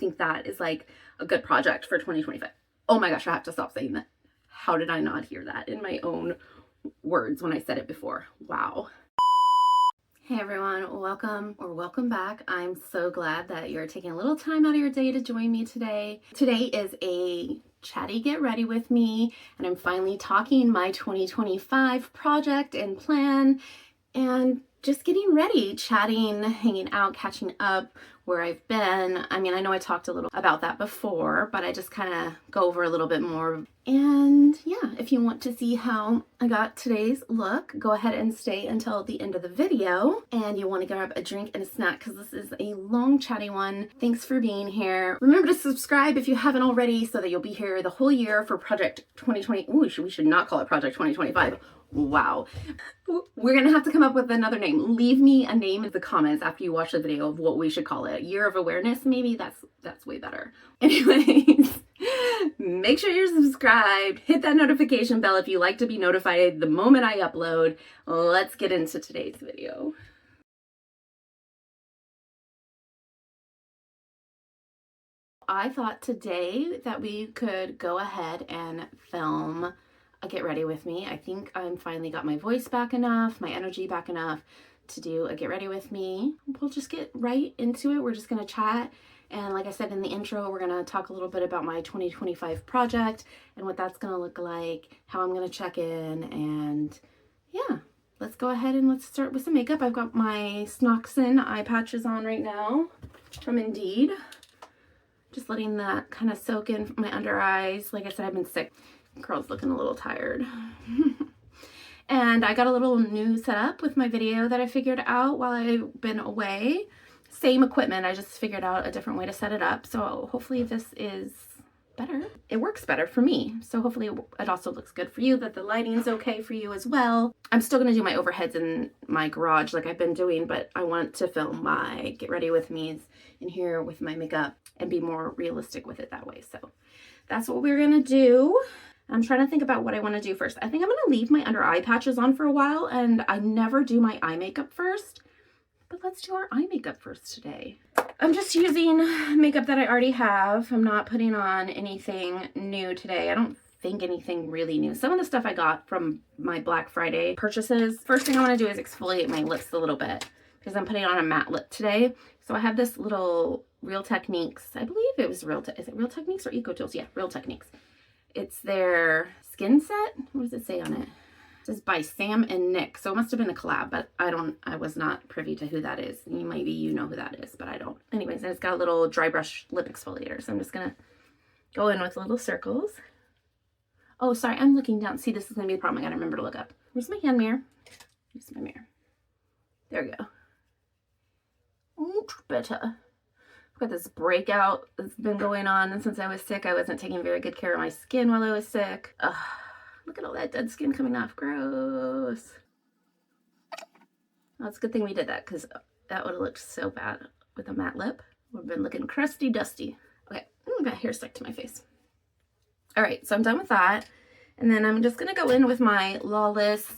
think that is like a good project for 2025. Oh my gosh, I have to stop saying that. How did I not hear that in my own words when I said it before? Wow. Hey everyone, welcome back. I'm so glad that you're taking a little time out of your day to join me today. Today is a Chatty Get Ready with me, and I'm finally talking my 2025 project and plan and just getting ready, chatting, hanging out, catching up where I've been. I mean, I know I talked a little about that before, but I just kind of go over a little bit more. And yeah, if you want to see how I got today's look, go ahead and stay until the end of the video. And you want to grab a drink and a snack because this is a long chatty one. Thanks for being here. Remember to subscribe if you haven't already so that you'll be here the whole year for Project 2020. Ooh, we should not call it Project 2025. Wow. We're going to have to come up with another name. Leave me a name in the comments after you watch the video of what we should call it. Year of Awareness, maybe? That's way better. Anyways, make sure you're subscribed. Hit that notification bell if you like to be notified the moment I upload. Let's get into today's video. I thought today that we could go ahead and film a Get Ready with me. I think I'm finally got my voice back enough, my energy back enough to do a Get Ready with me. We'll just get right into it. We're just gonna chat. And like I said in the intro, we're gonna talk a little bit about my 2025 project and what that's gonna look like, how I'm gonna check in, and yeah, let's go ahead and let's start with some makeup. I've got my snoxin eye patches on right now from Indeed. Just letting that kind of soak in my under eyes. Like I said, I've been sick. Girl's looking a little tired. And I got a little new setup with my video that I figured out while I've been away. Same equipment, I just figured out a different way to set it up. So hopefully this is better. It works better for me. So hopefully it also looks good for you, that the lighting's okay for you as well. I'm still gonna do my overheads in my garage like I've been doing, but I want to film my Get Ready with me's in here with my makeup and be more realistic with it that way. So that's what we're gonna do. I'm trying to think about what I want to do first. I think I'm going to leave my under eye patches on for a while, and I never do my eye makeup first. But let's do our eye makeup first today. I'm just using makeup that I already have. I'm not putting on anything new today. I don't think anything really new. Some of the stuff I got from my Black Friday purchases. First thing I want to do is exfoliate my lips a little bit because I'm putting on a matte lip today. So I have this little Real Techniques. I believe it was is it Real Techniques or Eco Tools? Yeah, Real Techniques. It's their skin set. What does it say on it? It says by Sam and Nick. So it must have been a collab, but I was not privy to who that is. Maybe you know who that is, but I don't. Anyways, and it's got a little dry brush lip exfoliator. So I'm just gonna go in with little circles. Oh, sorry, I'm looking down. See, this is gonna be the problem. I gotta remember to look up. Where's my hand mirror? Here's my mirror. There we go. Much better. I've got this breakout that's been going on, and since I was sick, I wasn't taking very good care of my skin while I was sick. Ugh, look at all that dead skin coming off. Gross. Well, it's a good thing we did that because that would have looked so bad with a matte lip. Would have been looking crusty dusty. Okay, I got hair stuck to my face. All right, so I'm done with that. And then I'm just going to go in with my Lawless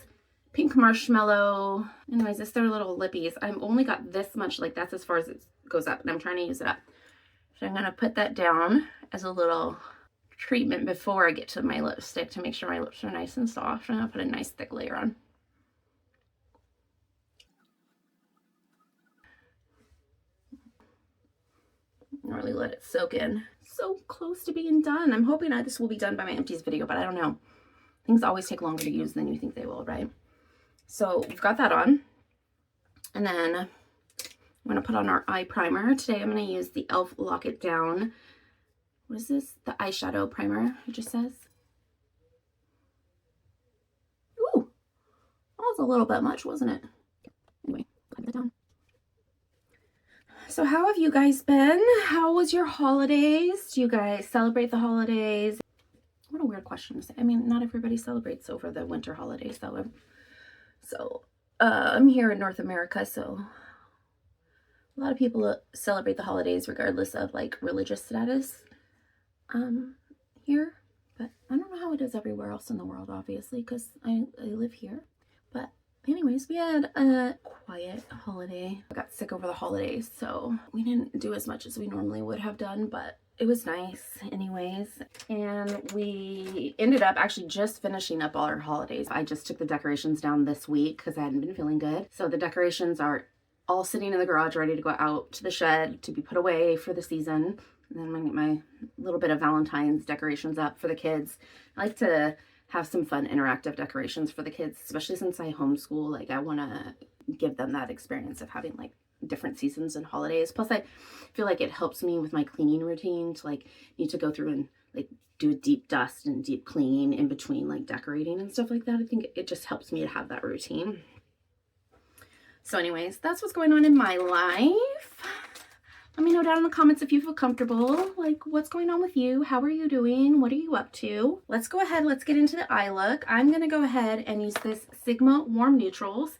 Pink Marshmallow. Anyways, this their little lippies. I've only got this much, like that's as far as it goes up, and I'm trying to use it up. So I'm going to put that down as a little treatment before I get to my lipstick to make sure my lips are nice and soft. I'm going to put a nice thick layer on. Really let it soak in. So close to being done. I'm hoping this will be done by my empties video, but I don't know. Things always take longer to use than you think they will, right? So we've got that on. And then I'm going to put on our eye primer. Today I'm going to use the e.l.f. Lock It Down. What is this? The eyeshadow primer, it just says. Ooh, that was a little bit much, wasn't it? Anyway, put that down. So how have you guys been? How was your holidays? Do you guys celebrate the holidays? What a weird question to say. I mean, not everybody celebrates over the winter holidays, though. So I'm here in North America, so a lot of people celebrate the holidays regardless of like religious status here. But I don't know how it is everywhere else in the world, obviously, because I live here. But Anyways, we had a quiet holiday. I got sick over the holidays, so we didn't do as much as we normally would have done, but it was nice anyways. And we ended up actually just finishing up all our holidays. I just took the decorations down this week because I hadn't been feeling good. So the decorations are all sitting in the garage ready to go out to the shed to be put away for the season. And then I'm gonna get my little bit of Valentine's decorations up for the kids. I like to have some fun interactive decorations for the kids, especially since I homeschool. Like, I want to give them that experience of having like different seasons and holidays. Plus I feel like it helps me with my cleaning routine to like need to go through and like do a deep dust and deep clean in between like decorating and stuff like that. I think it just helps me to have that routine. So anyways, that's what's going on in my life. Let me know down in the comments if you feel comfortable, like what's going on with you, how are you doing, what are you up to? Let's go ahead, let's get into the eye look. I'm gonna go ahead and use this Sigma Warm Neutrals.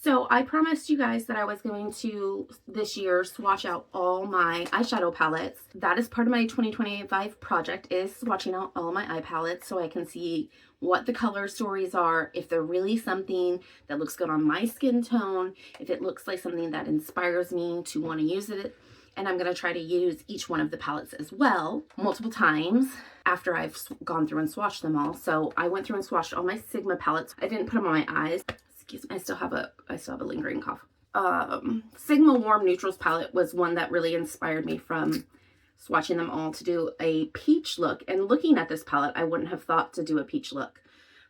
So I promised you guys that I was going to this year swatch out all my eyeshadow palettes. That is part of my 2025 project, is swatching out all my eye palettes so I can see what the color stories are, if they're really something that looks good on my skin tone, if it looks like something that inspires me to want to use it. And I'm going to try to use each one of the palettes as well multiple times after I've gone through and swatched them all. So I went through and swatched all my Sigma palettes. I didn't put them on my eyes. Excuse me, I still have a lingering cough. Sigma Warm Neutrals palette was one that really inspired me from swatching them all to do a peach look. And looking at this palette, I wouldn't have thought to do a peach look.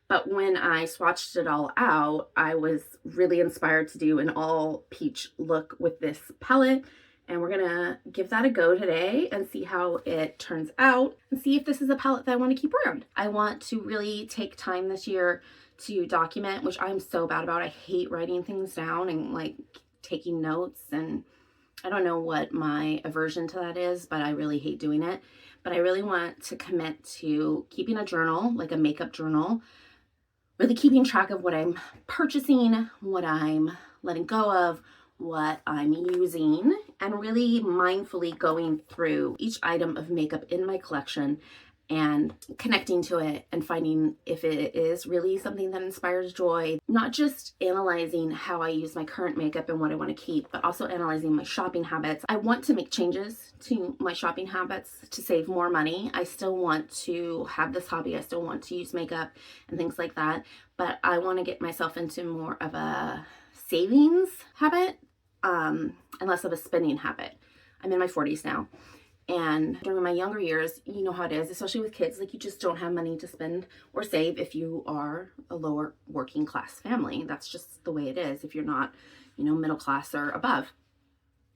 But when I swatched it all out, I was really inspired to do an all peach look with this palette. And we're gonna give that a go today and see how it turns out and see if this is a palette that I want to keep around. I want to really take time this year to document, which I'm so bad about. I hate writing things down and like taking notes, and I don't know what my aversion to that is, but I really hate doing it. But I really want to commit to keeping a journal, like a makeup journal, really keeping track of what I'm purchasing, what I'm letting go of, what I'm using, and really mindfully going through each item of makeup in my collection and connecting to it and finding if it is really something that inspires joy. Not just analyzing how I use my current makeup and what I want to keep, but also analyzing my shopping habits. I want to make changes to my shopping habits to save more money. I still want to have this hobby. I still want to use makeup and things like that, but I want to get myself into more of a savings habit and less of a spending habit. I'm in my 40s now, and during my younger years, you know how it is, especially with kids, like you just don't have money to spend or save if you are a lower working class family. That's just the way it is if you're not, you know, middle class or above.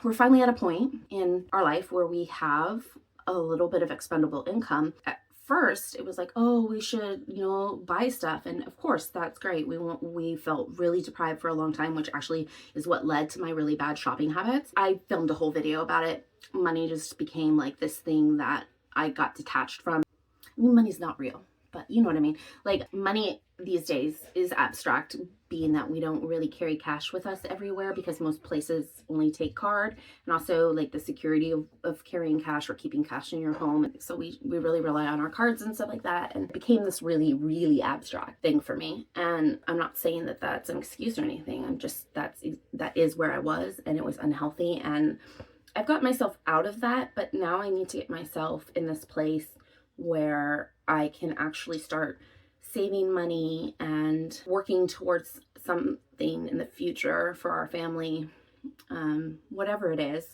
We're finally at a point in our life where we have a little bit of expendable income. At first, it was like, oh, we should, you know, buy stuff. And of course, that's great. We felt really deprived for a long time, which actually is what led to my really bad shopping habits. I filmed a whole video about it. Money just became like this thing that I got detached from. I mean, money's not real, but you know what I mean? Like, money these days is abstract, being that we don't really carry cash with us everywhere because most places only take card, and also like the security of carrying cash or keeping cash in your home. So we really rely on our cards and stuff like that, and it became this really, really abstract thing for me. And I'm not saying that that's an excuse or anything. I'm just, that is where I was, and it was unhealthy, and I've got myself out of that, but now I need to get myself in this place where I can actually start saving money and working towards something in the future for our family, whatever it is.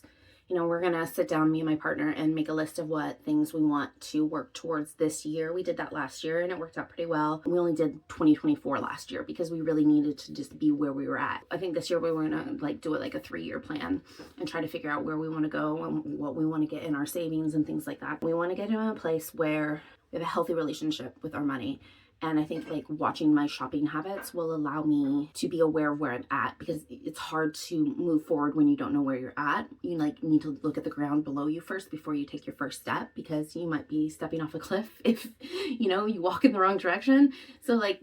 You know, we're gonna sit down, me and my partner, and make a list of what things we want to work towards this year. We did that last year and it worked out pretty well. We only did 2024 last year because we really needed to just be where we were at. I think this year we were gonna like do it like a 3-year plan and try to figure out where we want to go and what we want to get in our savings and things like that. We want to get in a place where we have a healthy relationship with our money. And I think like watching my shopping habits will allow me to be aware of where I'm at, because it's hard to move forward when you don't know where you're at. You like need to look at the ground below you first before you take your first step, because you might be stepping off a cliff if, you know, you walk in the wrong direction. So like,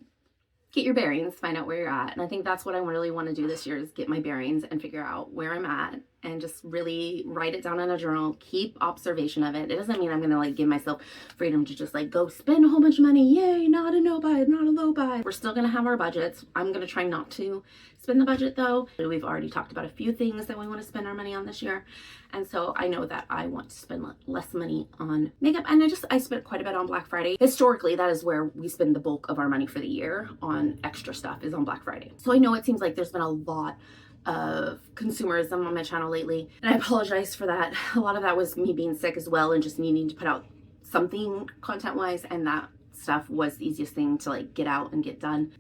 get your bearings, find out where you're at. And I think that's what I really want to do this year, is get my bearings and figure out where I'm at and just really write it down in a journal. Keep observation of it. It doesn't mean I'm gonna like give myself freedom to just like go spend a whole bunch of money. Yay, not a no buy, not a low buy. We're still gonna have our budgets. I'm gonna try not to spend the budget though. We've already talked about a few things that we want to spend our money on this year. And so I know that I want to spend less money on makeup. And I spent quite a bit on Black Friday. Historically, that is where we spend the bulk of our money for the year on extra stuff, is on Black Friday. So I know it seems like there's been a lot of consumerism on my channel lately, and I apologize for that. A lot of that was me being sick as well and just needing to put out something content wise, and that stuff was the easiest thing to like get out and get done.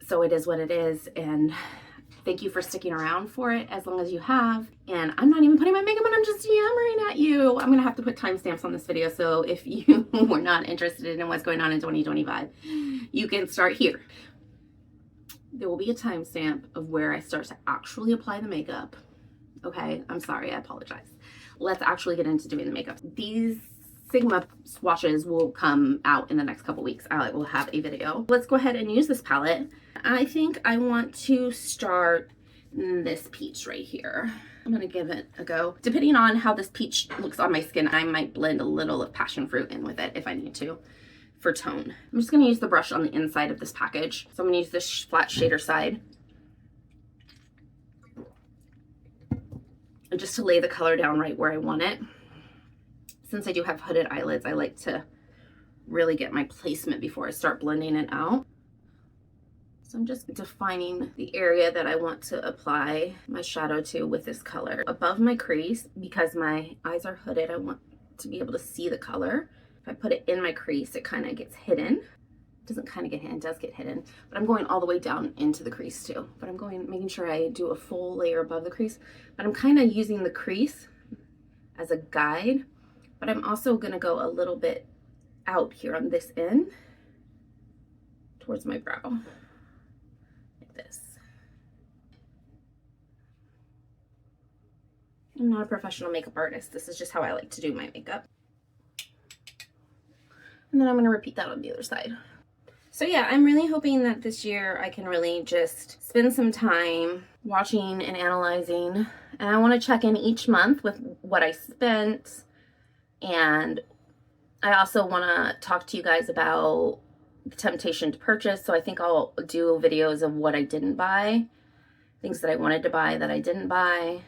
So it is what it is, and thank you for sticking around for it as long as you have. And I'm not even putting my makeup on, I'm just yammering at you. I'm gonna have to put timestamps on this video, so if you were not interested in what's going on in 2025, you can start here. There will be a timestamp of where I start to actually apply the makeup. Okay, I'm sorry, I apologize. Let's actually get into doing the makeup. These Sigma swatches will come out in the next couple weeks. I will have a video. Let's go ahead and use this palette. I think I want to start this peach right here. I'm gonna give it a go. Depending on how this peach looks on my skin, I might blend a little of passion fruit in with it if I need to, for tone. I'm just gonna use the brush on the inside of this package. So I'm gonna use this flat shader side. And just to lay the color down right where I want it. Since I do have hooded eyelids, I like to really get my placement before I start blending it out. So I'm just defining the area that I want to apply my shadow to with this color. Above my crease, because my eyes are hooded, I want to be able to see the color. If I put it in my crease, it kind of gets hidden. It doesn't kind of get hidden, it does get hidden. But I'm going all the way down into the crease too. But I'm making sure I do a full layer above the crease. But I'm kind of using the crease as a guide. But I'm also gonna go a little bit out here on this end towards my brow, like this. I'm not a professional makeup artist. This is just how I like to do my makeup. And then I'm gonna repeat that on the other side. So yeah, I'm really hoping that this year I can really just spend some time watching and analyzing. And I wanna check in each month with what I spent. And I also wanna talk to you guys about the temptation to purchase. So I think I'll do videos of what I didn't buy, things that I wanted to buy that I didn't buy,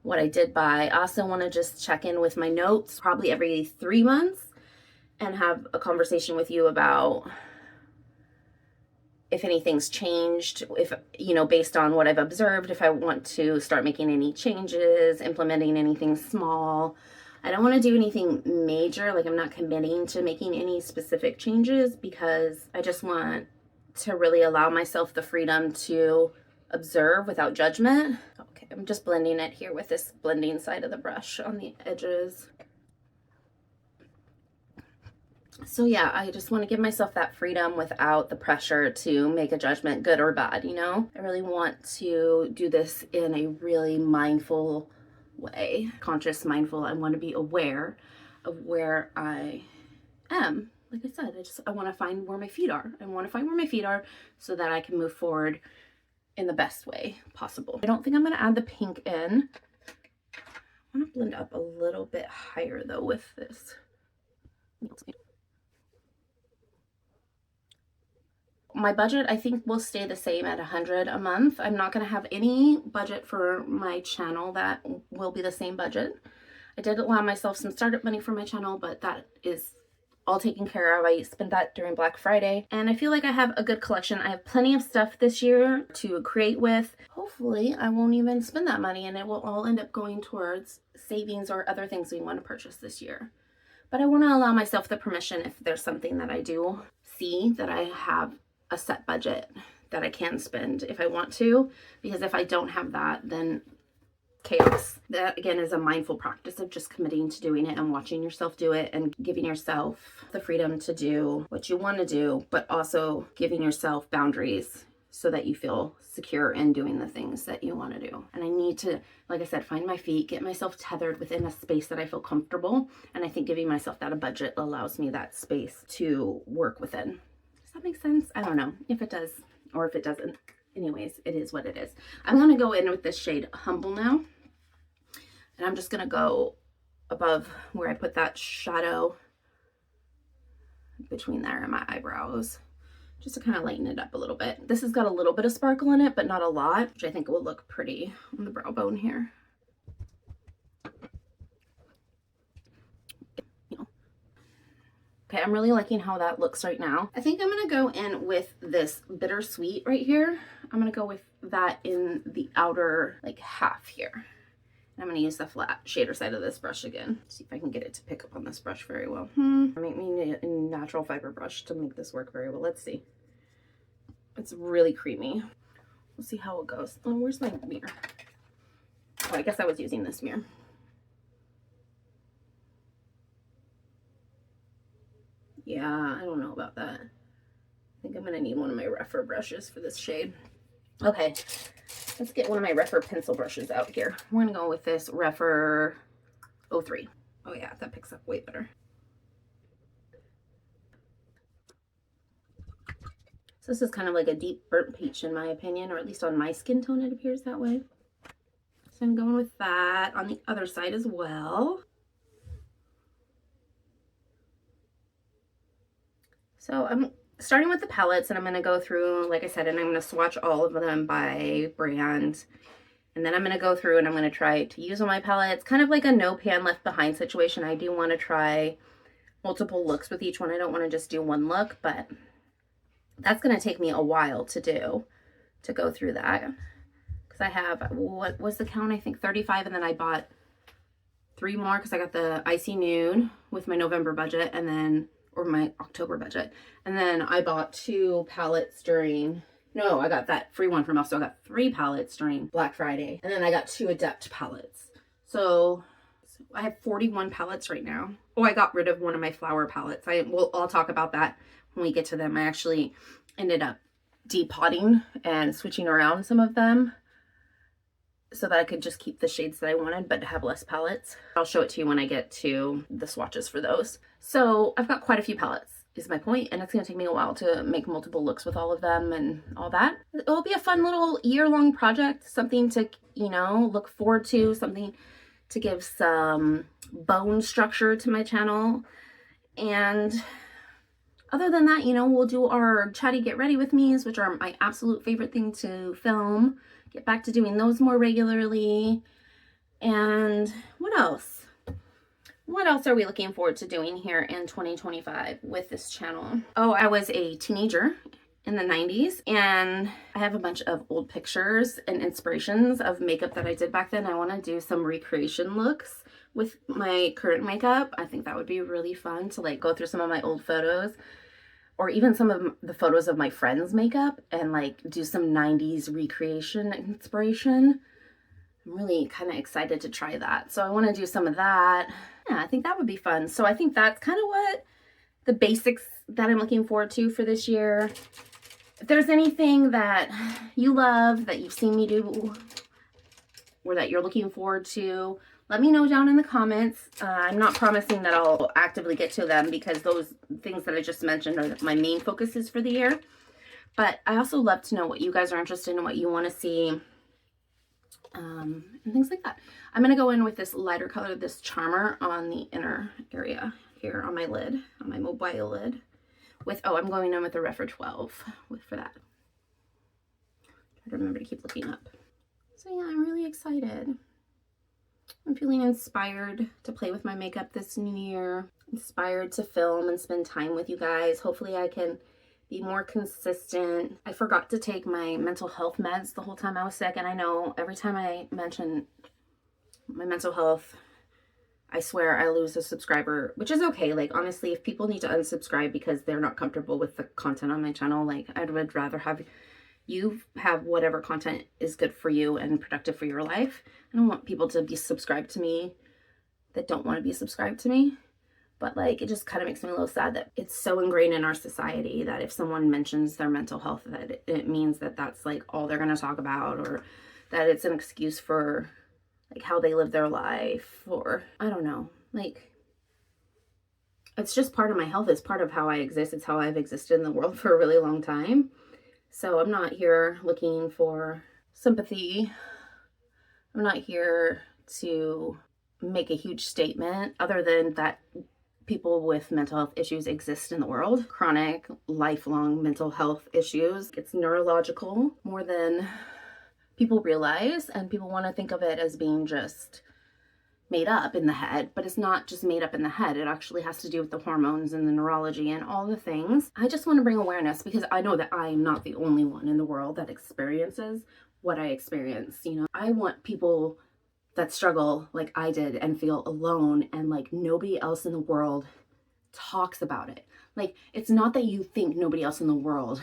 what I did buy. I also wanna just check in with my notes probably every 3 months and have a conversation with you about if anything's changed, if, you know, based on what I've observed, if I want to start making any changes, implementing anything small. I don't want to do anything major, like I'm not committing to making any specific changes because I just want to really allow myself the freedom to observe without judgment. Okay, I'm just blending it here with this blending side of the brush on the edges. So yeah, I just want to give myself that freedom without the pressure to make a judgment, good or bad, you know? I really want to do this in a really mindful way, conscious, mindful. I want to be aware of where I am. Like I said, I want to find where my feet are. I want to find where my feet are so that I can move forward in the best way possible. I don't think I'm going to add the pink in. I want to blend up a little bit higher though with this. My budget, I think, will stay the same at $100 a month. I'm not going to have any budget for my channel that will be the same budget. I did allow myself some startup money for my channel, but that is all taken care of. I spent that during Black Friday, and I feel like I have a good collection. I have plenty of stuff this year to create with. Hopefully, I won't even spend that money, and it will all end up going towards savings or other things we want to purchase this year. But I want to allow myself the permission if there's something that I do see that I have a set budget that I can spend if I want to, because if I don't have that, then chaos. That again is a mindful practice of just committing to doing it and watching yourself do it and giving yourself the freedom to do what you want to do, but also giving yourself boundaries so that you feel secure in doing the things that you want to do. And I need to, like I said, find my feet, get myself tethered within a space that I feel comfortable. And I think giving myself that a budget allows me that space to work within. Does that make sense? I don't know if it does or if it doesn't. Anyways, it is what it is. I'm going to go in with this shade Humble now. And I'm just gonna go above where I put that shadow between there and my eyebrows, just to kind of lighten it up a little bit. This has got a little bit of sparkle in it, but not a lot, which I think will look pretty on the brow bone here. Okay, I'm really liking how that looks right now. I think I'm gonna go in with this bittersweet right here. I'm gonna go with that in the outer like half here. And I'm gonna use the flat shader side of this brush again. See if I can get it to pick up on this brush very well. I might need a natural fiber brush to make this work very well. Let's see. It's really creamy. We'll see how it goes. Oh, where's my mirror? Oh, I guess I was using this mirror. Yeah, I don't know about that. I think I'm gonna need one of my rougher brushes for this shade. Okay, let's get one of my rougher pencil brushes out here. We're gonna go with this rougher 03. Oh yeah, that picks up way better. So this is kind of like a deep burnt peach in my opinion, or at least on my skin tone it appears that way. So I'm going with that on the other side as well. So I'm starting with the palettes, and I'm going to go through, like I said, and I'm going to swatch all of them by brand. And then I'm going to go through and I'm going to try to use all my palettes, kind of like a no pan left behind situation. I do want to try multiple looks with each one. I don't want to just do one look, but that's going to take me a while to do, to go through that. Because I have, what was the count? I think 35, and then I bought 3 more because I got the Icy Nude with my November budget, and then or my October budget. And then I bought 2 palettes during, no, I got that free one from us. So I got 3 palettes during Black Friday. And then I got 2 Adept palettes. So I have 41 palettes right now. Oh, I got rid of one of my flower palettes. I'll talk about that when we get to them. I actually ended up depotting and switching around some of them so that I could just keep the shades that I wanted, but have less palettes. I'll show it to you when I get to the swatches for those. So I've got quite a few palettes, is my point, and it's gonna take me a while to make multiple looks with all of them and all that. It'll be a fun little year-long project, something to, you know, look forward to, something to give some bone structure to my channel. And other than that, you know, we'll do our Chatty Get Ready With Me's, which are my absolute favorite thing to film. Get back to doing those more regularly. And what else? What else are we looking forward to doing here in 2025 with this channel? Oh, I was a teenager in the 90s, and I have a bunch of old pictures and inspirations of makeup that I did back then. I want to do some recreation looks with my current makeup. I think that would be really fun to like go through some of my old photos, or even some of the photos of my friends' makeup, and like do some 90s recreation inspiration. I'm really kind of excited to try that. So I want to do some of that. Yeah, I think that would be fun. So I think that's kind of what the basics that I'm looking forward to for this year. If there's anything that you love, that you've seen me do, or that you're looking forward to, let me know down in the comments. I'm not promising that I'll actively get to them because those things that I just mentioned are my main focuses for the year. But I also love to know what you guys are interested in, what you want to see, and things like that. I'm going to go in with this lighter color, this Charmer, on the inner area here on my lid, on my mobile lid. I'm going in with the Refer 12 for that. Try to remember to keep looking up. So yeah, I'm really excited. I'm feeling inspired to play with my makeup this new year, inspired to film and spend time with you guys. Hopefully I can be more consistent. I forgot to take my mental health meds the whole time I was sick, and I know every time I mention my mental health, I swear I lose a subscriber, which is okay. Like, honestly, if people need to unsubscribe because they're not comfortable with the content on my channel, like, I would rather have you have whatever content is good for you and productive for your life. I don't want people to be subscribed to me that don't want to be subscribed to me. But like, it just kind of makes me a little sad that it's so ingrained in our society that if someone mentions their mental health, that it means that that's like all they're going to talk about, or that it's an excuse for like how they live their life, or I don't know, like, it's just part of my health. It's part of how I exist. It's how I've existed in the world for a really long time. So I'm not here looking for sympathy. I'm not here to make a huge statement other than that people with mental health issues exist in the world. Chronic, lifelong mental health issues. It's neurological more than people realize, and people want to think of it as being just made up in the head, but it's not just made up in the head. It actually has to do with the hormones and the neurology and all the things. I just want to bring awareness because I know that I'm not the only one in the world that experiences what I experience. You know, I want people that struggle like I did and feel alone and like nobody else in the world talks about it. Like, it's not that you think nobody else in the world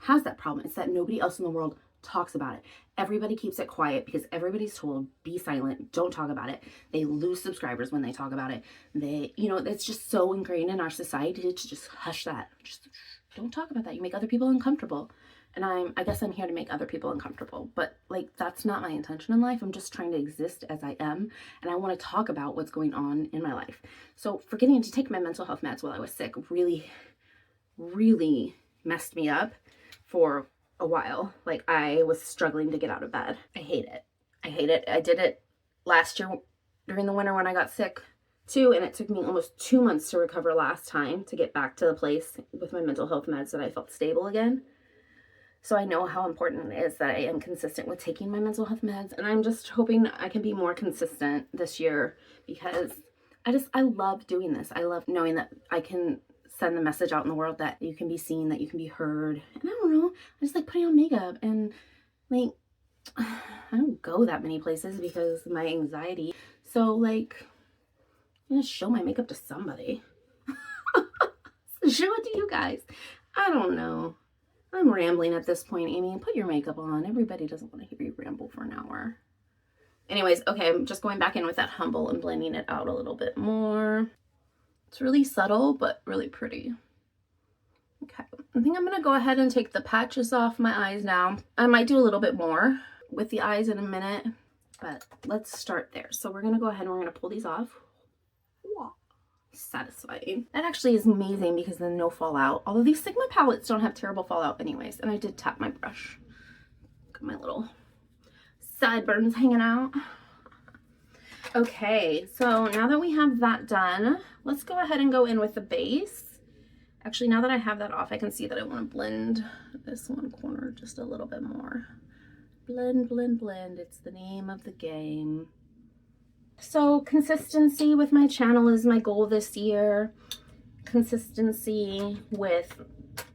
has that problem. It's that nobody else in the world talks about it. Everybody keeps it quiet because everybody's told, be silent, don't talk about it. They lose subscribers when they talk about it. They, you know, it's just so ingrained in our society to just hush that. Just don't talk about that. You make other people uncomfortable. And I guess I'm here to make other people uncomfortable, but like, that's not my intention in life. I'm just trying to exist as I am. And I want to talk about what's going on in my life. So forgetting to take my mental health meds while I was sick really, really messed me up for a while. Like, I was struggling to get out of bed. I hate it. I hate it. I did it last year during the winter when I got sick too. And it took me almost 2 months to recover last time to get back to the place with my mental health meds that I felt stable again. So I know how important it is that I am consistent with taking my mental health meds. And I'm just hoping I can be more consistent this year because I love doing this. I love knowing that I can send the message out in the world that you can be seen, that you can be heard. And I don't know, I just like putting on makeup and like, I don't go that many places because of my anxiety. So like, I'm gonna show my makeup to somebody. Show it to you guys. I don't know. I'm rambling at this point, Amy. Put your makeup on. Everybody doesn't want to hear you ramble for an hour. Anyways, okay, I'm just going back in with that Humble and blending it out a little bit more. It's really subtle, but really pretty. Okay, I think I'm going to go ahead and take the patches off my eyes now. I might do a little bit more with the eyes in a minute, but let's start there. So we're going to go ahead and we're going to pull these off. Wow. Satisfying. That actually is amazing because then no fallout. Although these Sigma palettes don't have terrible fallout anyways. And I did tap my brush. Got my little sideburns hanging out. Okay, so now that we have that done, let's go ahead and go in with the base. Actually, now that I have that off, I can see that I want to blend this one corner just a little bit more. Blend, blend, blend. It's the name of the game. So consistency with my channel is my goal this year. Consistency with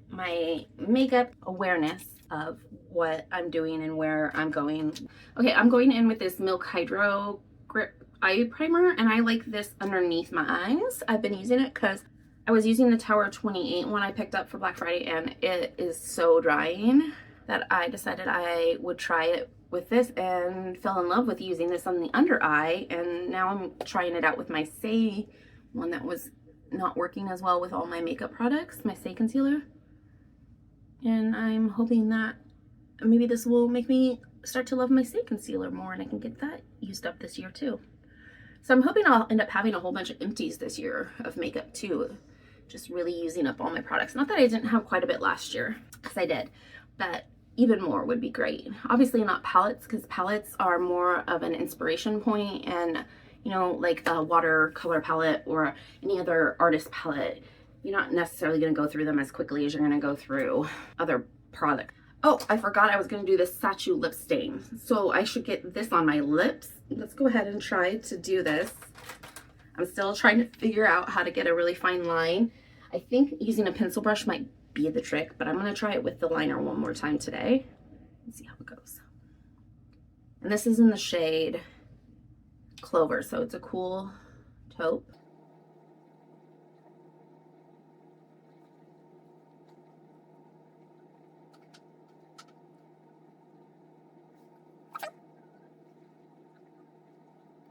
my makeup, awareness of what I'm doing and where I'm going. Okay, I'm going in with this Milk Hydrogrip eye primer, and I like this underneath my eyes. I've been using it because I was using the Tower 28 one I picked up for Black Friday, and it is so drying that I decided I would try it with this and fell in love with using this on the under eye. And now I'm trying it out with my Say one that was not working as well with all my makeup products, my Say concealer. And I'm hoping that maybe this will make me start to love my Say concealer more and I can get that used up this year too. So I'm hoping I'll end up having a whole bunch of empties this year of makeup too. Just really using up all my products. Not that I didn't have quite a bit last year, because I did, but even more would be great. Obviously not palettes, because palettes are more of an inspiration point, and you know, like a watercolor palette or any other artist palette, you're not necessarily going to go through them as quickly as you're going to go through other products. Oh, I forgot I was going to do this Sachu lip stain. So I should get this on my lips. Let's go ahead and try to do this. I'm still trying to figure out how to get a really fine line. I think using a pencil brush might be the trick, but I'm going to try it with the liner one more time today. Let's see how it goes. And this is in the shade Clover, so it's a cool taupe.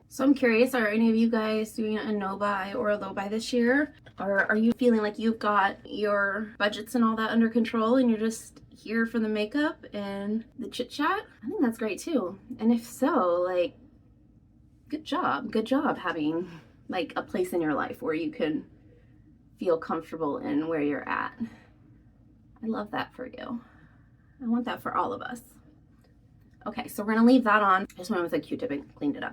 So I'm curious, are any of you guys doing a no buy or a low buy this year? Or are you feeling like you've got your budgets and all that under control and you're just here for the makeup and the chit chat? I think that's great too. And if so, like, good job having like a place in your life where you can feel comfortable in where you're at. I love that for you. I want that for all of us. Okay, so we're gonna leave that on. I just went with a Q-tip and cleaned it up.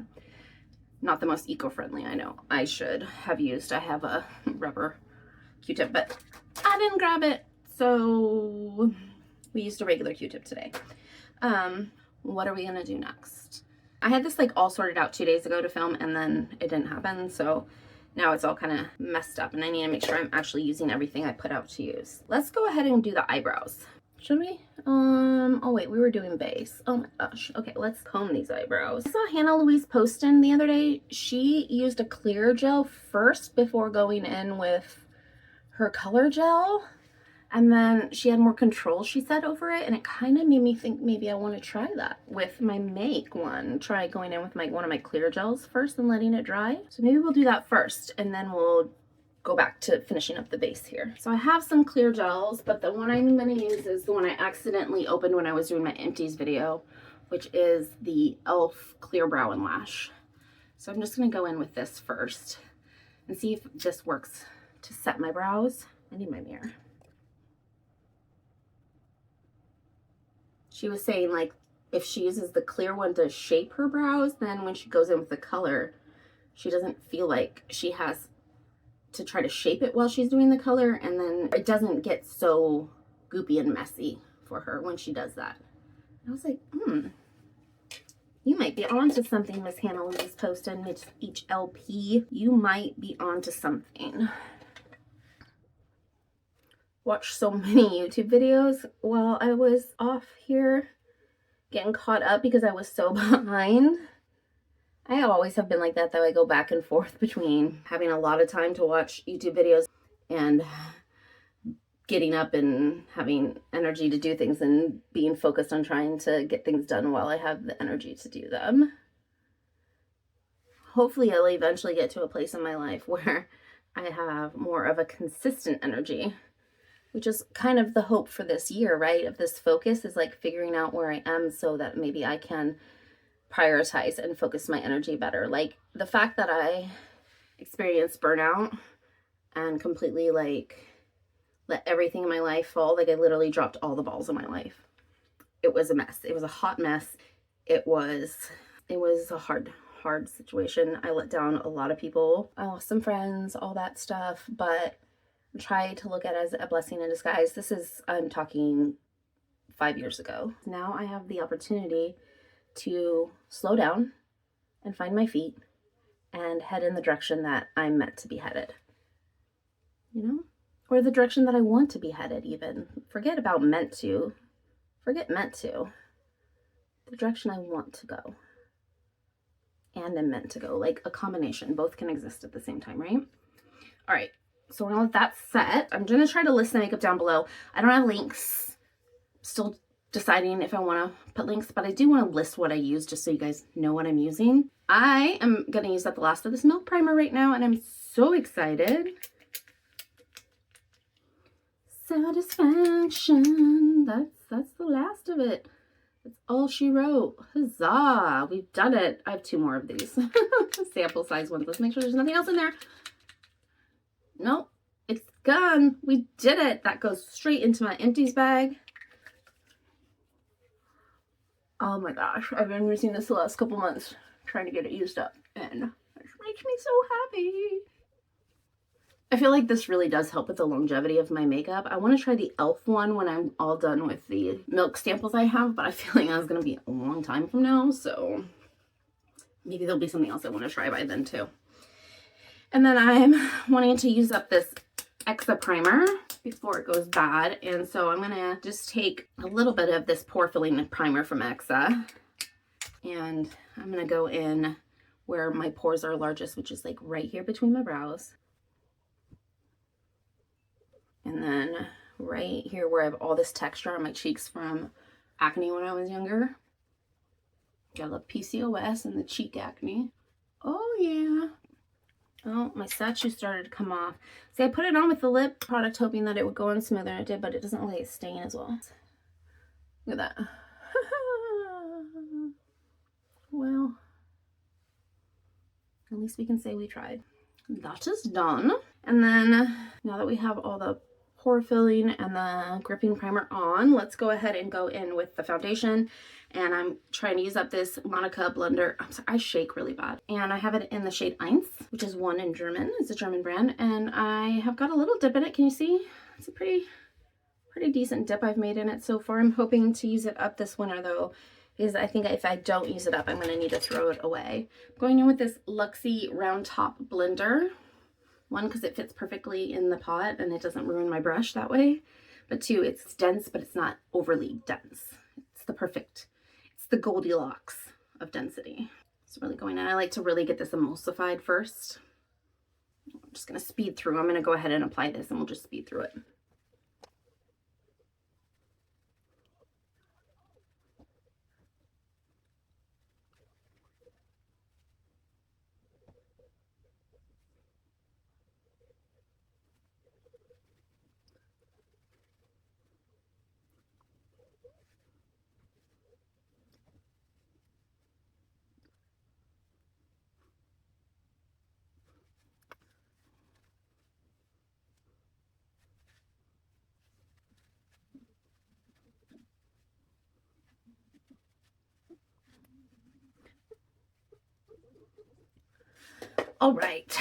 Not the most eco-friendly, I know. I should have used, I have a rubber Q-tip, but I didn't grab it, so we used a regular Q-tip today. What are we gonna do next? I had this like all sorted out 2 days ago to film, and then it didn't happen, so now it's all kind of messed up, and I need to make sure I'm actually using everything I put out to use. Let's go ahead and do the eyebrows. Should we? Oh wait, we were doing base. Oh my gosh. Okay, let's comb these eyebrows. I saw Hannah Louise posting the other day. She used a clear gel first before going in with her color gel. And then she had more control, she said, over it. And it kind of made me think maybe I want to try that with my make one. Try going in with one of my clear gels first and letting it dry. So maybe we'll do that first, and then we'll go back to finishing up the base here. So I have some clear gels, but the one I'm going to use is the one I accidentally opened when I was doing my empties video, which is the e.l.f. Clear Brow and Lash. So I'm just going to go in with this first and see if this works to set my brows. I need my mirror. She was saying, like, if she uses the clear one to shape her brows, then when she goes in with the color, she doesn't feel like she has to try to shape it while she's doing the color, and then it doesn't get so goopy and messy for her when she does that. I was like, you might be onto something, Miss Hannah Louise posted, Miss HLP. You might be onto something. Watched so many YouTube videos while I was off here getting caught up because I was so behind. I always have been like that, though. I go back and forth between having a lot of time to watch YouTube videos and getting up and having energy to do things and being focused on trying to get things done while I have the energy to do them. Hopefully I'll eventually get to a place in my life where I have more of a consistent energy, which is kind of the hope for this year, right? Of this focus is like figuring out where I am so that maybe I can prioritize and focus my energy better. Like the fact that I experienced burnout and completely like let everything in my life fall. Like I literally dropped all the balls in my life. It was a mess. It was a hot mess. It was a hard situation. I let down a lot of people. I lost some friends, all that stuff, but try to look at it as a blessing in disguise. This is, I'm talking 5 years ago. Now I have the opportunity to slow down and find my feet and head in the direction that I'm meant to be headed, you know, or the direction that I want to be headed. Even forget about meant to, forget meant to, the direction I want to go and am meant to go, like a combination. Both can exist at the same time, right? All right, so now that that's set, I'm gonna try to list the makeup down below. I don't have links, still deciding if I want to put links, but I do want to list what I use just so you guys know what I'm using. I am going to use up the last of this milk primer right now, and I'm so excited. Satisfaction. That's the last of it. That's all she wrote. Huzzah! We've done it. I have 2 more of these sample size ones. Let's make sure there's nothing else in there. Nope, it's gone. We did it. That goes straight into my empties bag. Oh my gosh, I've been using this the last couple months, trying to get it used up, and it makes me so happy. I feel like this really does help with the longevity of my makeup. I want to try the e.l.f. one when I'm all done with the milk samples I have, but I feel like that's going to be a long time from now, so maybe there'll be something else I want to try by then too. And then I'm wanting to use up this Exa primer before it goes bad, and so I'm gonna just take a little bit of this pore filling primer from Exa, and I'm gonna go in where my pores are largest, which is like right here between my brows, and then right here where I have all this texture on my cheeks from acne when I was younger. Got a little PCOS and the cheek acne. Oh yeah. Oh, my statue started to come off. See, I put it on with the lip product hoping that it would go on smoother, and it did, but it doesn't really stain as well. Look at that. Well, at least we can say we tried. That is done. And then, now that we have all the pore filling and the gripping primer on, let's go ahead and go in with the foundation. And I'm trying to use up this Monica blender. I'm sorry, I shake really bad. And I have it in the shade Eins, which is one in German. It's a German brand. And I have got a little dip in it. Can you see? It's a pretty decent dip I've made in it so far. I'm hoping to use it up this winter though, because I think if I don't use it up, I'm going to need to throw it away. I'm going in with this Luxie round top blender. One, because it fits perfectly in the pot and it doesn't ruin my brush that way. But two, it's dense, but it's not overly dense. It's the Goldilocks of density. It's really going in. I like to really get this emulsified first. I'm just going to speed through. I'm going to go ahead and apply this and we'll just speed through it. All right,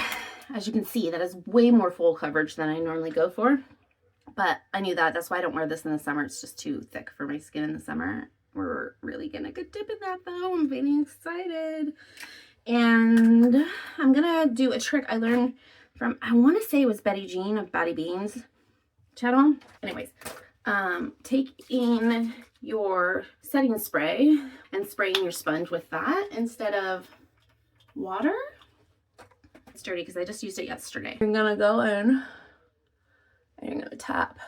as you can see, that is way more full coverage than I normally go for, but I knew that. That's why I don't wear this in the summer. It's just too thick for my skin in the summer. We're really getting a good dip in that though. I'm feeling excited. And I'm gonna do a trick I learned from, I want to say it was Betty Jean of Batty Beans channel. Anyways, taking your setting spray and spraying your sponge with that instead of water. It's dirty because I just used it yesterday. You're gonna go in and you're gonna tap,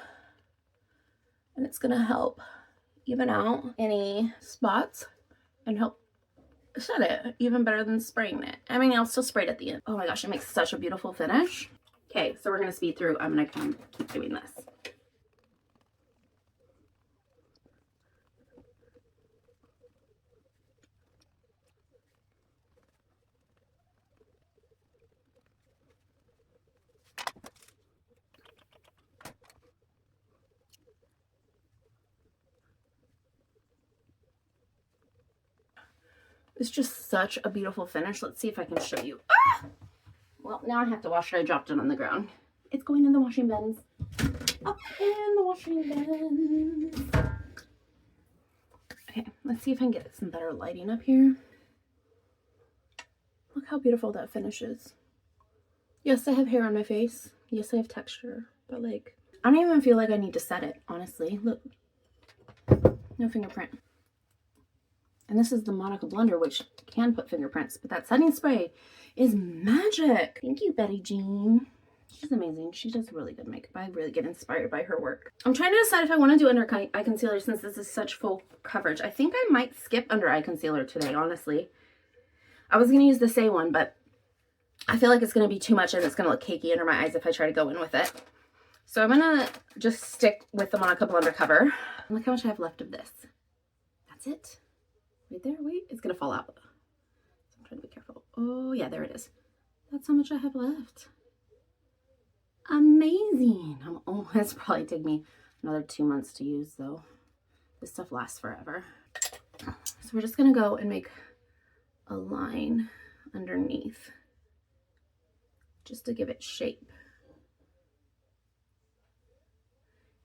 and it's gonna help even out any spots and help set it even better than spraying it. I mean, I'll still spray it at the end. Oh my gosh, it makes such a beautiful finish. Okay, so we're gonna speed through. I'm gonna keep doing this. It's just such a beautiful finish. Let's see if I can show you. Ah! Well, now I have to wash it. I dropped it on the ground. It's going in the washing bins. Up in the washing bins. Okay, let's see if I can get some better lighting up here. Look how beautiful that finish is. Yes, I have hair on my face. Yes, I have texture. But like, I don't even feel like I need to set it, honestly. Look. No fingerprint. And this is the Monica blender, which can put fingerprints, but that setting spray is magic. Thank you, Betty Jean. She's amazing. She does really good makeup. I really get inspired by her work. I'm trying to decide if I want to do under eye concealer since this is such full coverage. I think I might skip under eye concealer today, honestly. I was going to use the Say one, but I feel like it's going to be too much and it's going to look cakey under my eyes if I try to go in with it. So I'm going to just stick with the Monica blender cover. Look how much I have left of this. That's it. Right there, wait, it's gonna fall out. So I'm trying to be careful. Oh yeah, there it is. That's how much I have left. Amazing. It's probably take me another 2 months to use though. This stuff lasts forever. So we're just gonna go and make a line underneath just to give it shape.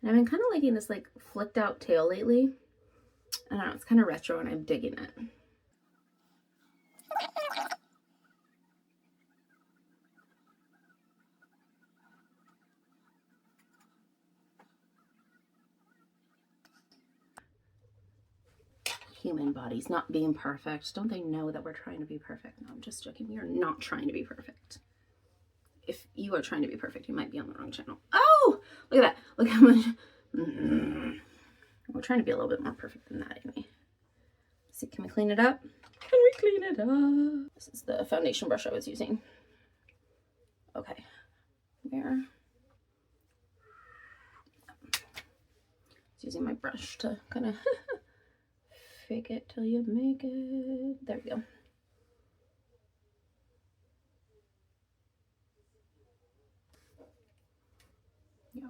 And I've been kind of liking this like flicked out tail lately. I don't know, it's kind of retro and I'm digging it. Human bodies not being perfect. Don't they know that we're trying to be perfect? No, I'm just joking. We are not trying to be perfect. If you are trying to be perfect, you might be on the wrong channel. Oh, look at that. Look how much. We're trying to be a little bit more perfect than that, Amy. See, can we clean it up? Can we clean it up? This is the foundation brush I was using. Okay. There. Just using my brush to kind of fake it till you make it. There we go. Yeah.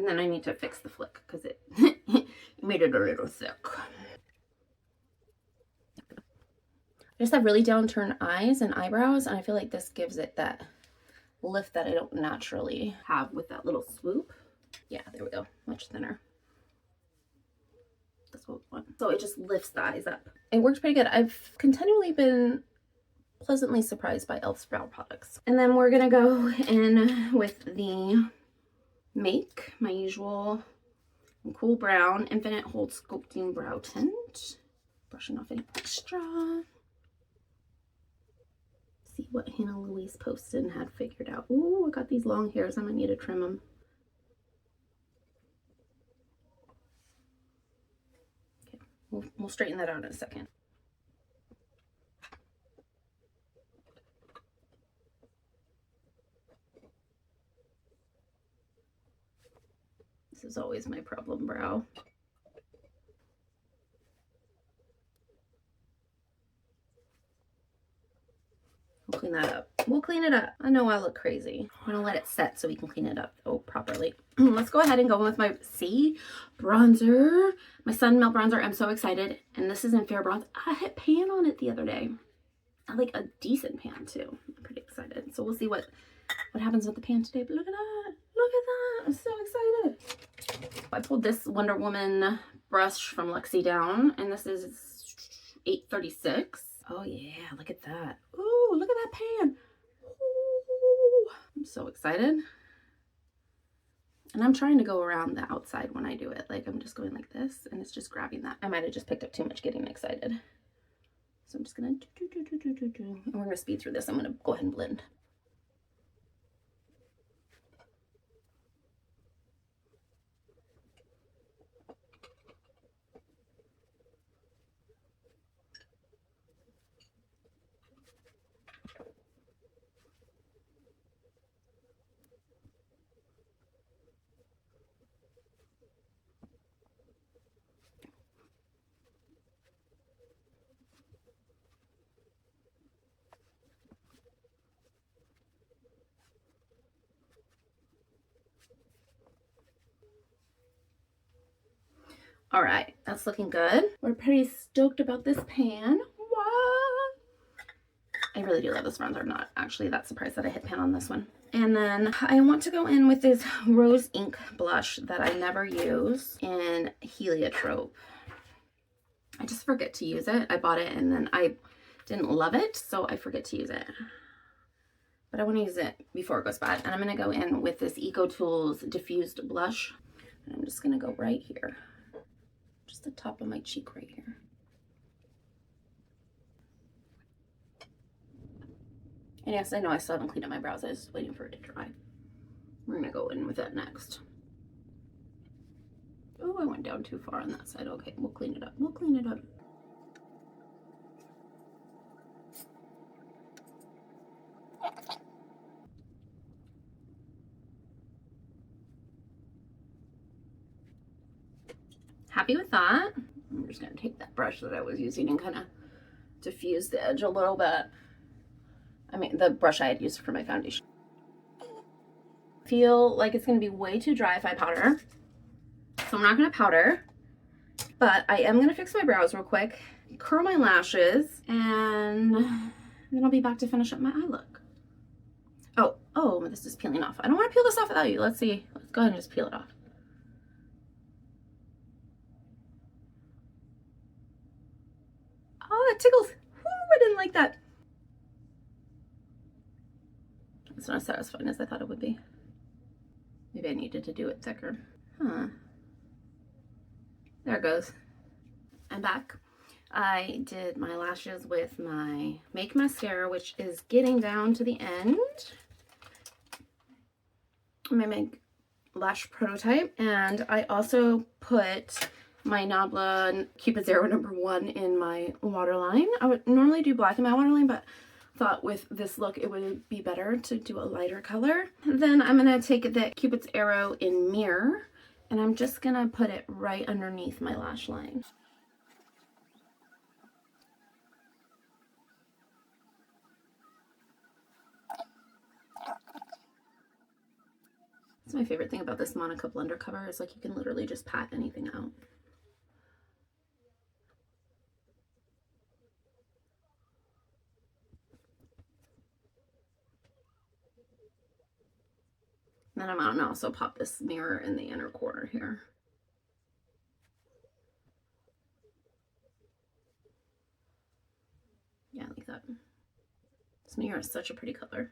And then I need to fix the flick because it made it a little thick. I just have really downturned eyes and eyebrows, and I feel like this gives it that lift that I don't naturally have with that little swoop. Yeah, there we go. Much thinner. That's what we want. So it just lifts the eyes up. It works pretty good. I've continually been pleasantly surprised by e.l.f.'s brow products. And then we're gonna go in with the Make, my usual cool brown infinite hold sculpting brow tint. Brushing off any extra. See what Hannah Louise posted and had figured out. Ooh, I got these long hairs. I might need to trim them. Okay, we'll straighten that out in a second. This is always my problem brow. We'll clean that up. We'll clean it up. I know I look crazy. I'm gonna let it set so we can clean it up properly. Let's go ahead and go with my bronzer. My Sunmelt bronzer. I'm so excited. And this is in Fair Bronze. I hit pan on it the other day. I like a decent pan too. I'm pretty excited. So we'll see what happens with the pan today. But look at that. Look at that. I'm so excited. I pulled this Wonder Woman brush from Luxie down. And this is 836. Oh yeah, look at that. Ooh, look at that pan. Ooh, I'm so excited. And I'm trying to go around the outside when I do it. Like I'm just going like this and it's just grabbing that. I might have just picked up too much getting excited. So I'm just gonna and we're gonna speed through this. I'm gonna go ahead and blend. All right, that's looking good. We're pretty stoked about this pan. What? I really do love this bronzer. I'm not actually that surprised that I hit pan on this one. And then I want to go in with this rose ink blush that I never use in Heliotrope. I just forget to use it. I bought it and then I didn't love it, so I forget to use it. But I want to use it before it goes bad. And I'm going to go in with this Eco Tools diffused blush. And I'm just going to go right here. Just the top of my cheek right here. And yes, I know I still haven't cleaned up my brows. I was just waiting for it to dry. We're going to go in with that next. Oh, I went down too far on that side. Okay, we'll clean it up. We'll clean it up. Happy with that. I'm just going to take that brush that I was using and kind of diffuse the edge a little bit. I mean, the brush I had used for my foundation. Feel like it's going to be way too dry if I powder. So I'm not going to powder. But I am going to fix my brows real quick, curl my lashes, and then I'll be back to finish up my eye look. Oh, this is peeling off. I don't want to peel this off without you. Let's see. Let's go ahead and just peel it off. Oh, that tickles. Woo, I didn't like that. It's not as satisfying as I thought it would be. Maybe I needed to do it thicker. Huh. There it goes. I'm back. I did my lashes with my Make mascara, which is getting down to the end. My Make lash prototype. And I also put my Nabla Cupid Zero #1 in my waterline. I would normally do black in my waterline, but thought with this look it would be better to do a lighter color. And then I'm going to take the Cupid's Arrow in Mirror, and I'm just going to put it right underneath my lash line. That's my favorite thing about this Monica blender cover is like you can literally just pat anything out. Then I'm going to also pop this mirror in the inner corner here. Yeah, like that. This mirror is such a pretty color.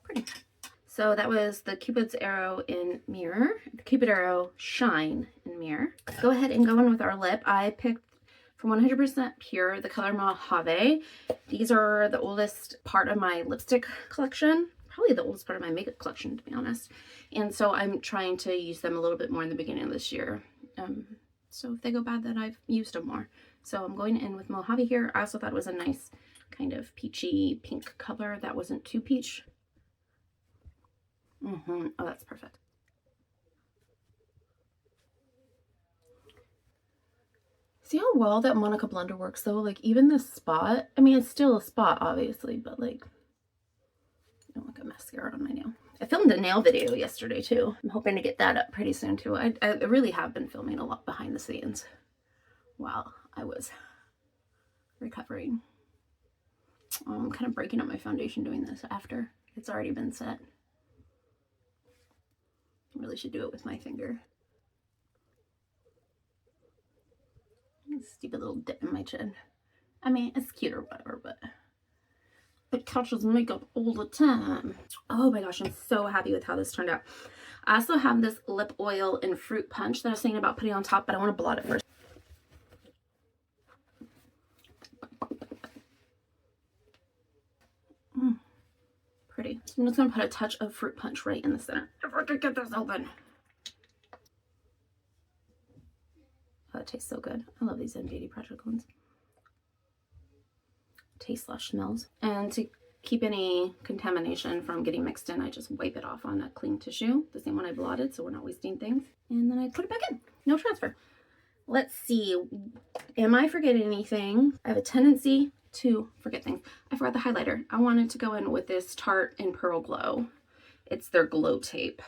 Pretty. So that was the Cupid's Arrow in Mirror, the Cupid Arrow Shine in Mirror. Let's go ahead and go in with our lip. I picked from 100% Pure, the color Mojave. These are the oldest part of my lipstick collection. Probably the oldest part of my makeup collection, to be honest. And so I'm trying to use them a little bit more in the beginning of this year. So if they go bad, then I've used them more. So I'm going in with Mojave here. I also thought it was a nice kind of peachy pink color that wasn't too peach. Oh, that's perfect. See how well that Monica blender works though? Like even this spot, I mean, it's still a spot obviously, but like, I don't like a mascara on my nail. I filmed a nail video yesterday too. I'm hoping to get that up pretty soon too. I really have been filming a lot behind the scenes while I was recovering. I'm kind of breaking up my foundation doing this after it's already been set. I really should do it with my finger. Stupid little dip in my chin. I mean, it's cute or whatever, but it catches makeup all the time. Oh my gosh, I'm so happy with how this turned out. I also have this lip oil in Fruit Punch that I was thinking about putting on top, but I want to blot it first. Pretty. So I'm just going to put a touch of Fruit Punch right in the center. If I could get this open. Oh, it tastes so good. I love these Beauty Project ones. Taste/smells. And to keep any contamination from getting mixed in, I just wipe it off on a clean tissue. The same one I blotted, so we're not wasting things. And then I put it back in. No transfer. Let's see. Am I forgetting anything? I have a tendency to forget things. I forgot the highlighter. I wanted to go in with this Tarte in Pearl Glow. It's their glow tape.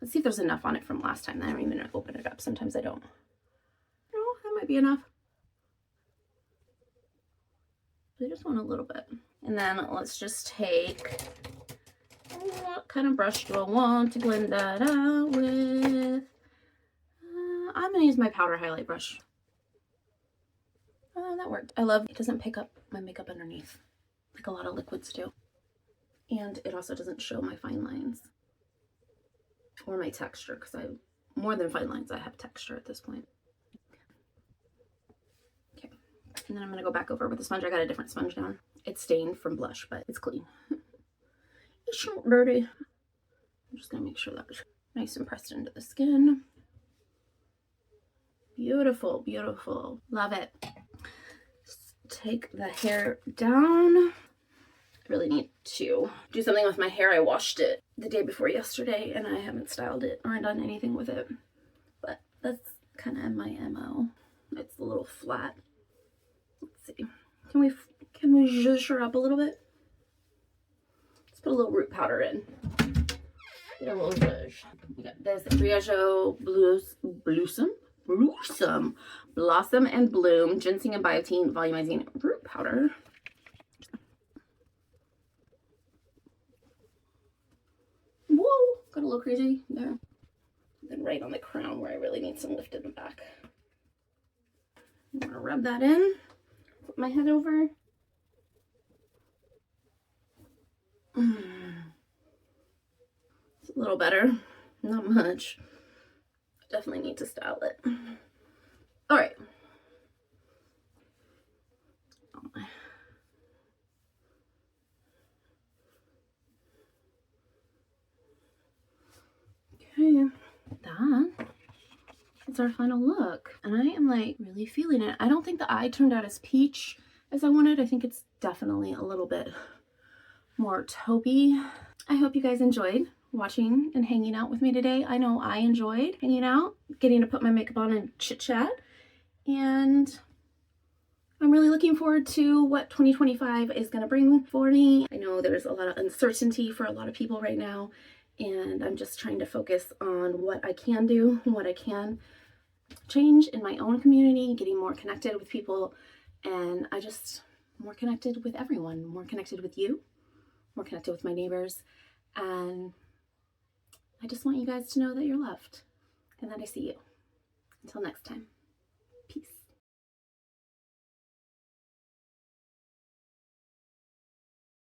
Let's see if there's enough on it from last time. I don't even open it up. Sometimes I don't. No, that might be enough. I just want a little bit. And then let's just take, what kind of brush do I want to blend that out with? I'm going to use my powder highlight brush. That worked. I love it doesn't pick up my makeup underneath like a lot of liquids do. And it also doesn't show my fine lines or my texture because more than fine lines, I have texture at this point. Okay. And then I'm going to go back over with the sponge. I got a different sponge down. It's stained from blush, but it's clean. It's not dirty. I'm just going to make sure that's nice and pressed into the skin. Beautiful, beautiful. Love it. Just take the hair down. I really need to do something with my hair. I washed it the day before yesterday and I haven't styled it or done anything with it. But that's kind of my MO. It's a little flat. Let's see. Can we zhuzh her up a little bit? Let's put a little root powder in. Get a little zhuzh. We got this Mirage Blossom and Bloom Ginseng and Biotin Volumizing Root Powder. Whoa, got a little crazy there. Then right on the crown where I really need some lift in the back. I'm gonna rub that in. Put my head over. It's a little better, not much. Definitely need to style it. All right. Okay, that's our final look. And I am like really feeling it. I don't think the eye turned out as peach as I wanted. I think it's definitely a little bit more taupey. I hope you guys enjoyed watching and hanging out with me today. I know I enjoyed hanging out, getting to put my makeup on and chit chat. And I'm really looking forward to what 2025 is going to bring for me. I know there's a lot of uncertainty for a lot of people right now, and I'm just trying to focus on what I can do, what I can change in my own community, getting more connected with people, and more connected with everyone, more connected with you, more connected with my neighbors, and I just want you guys to know that you're loved and that I see you. Until next time.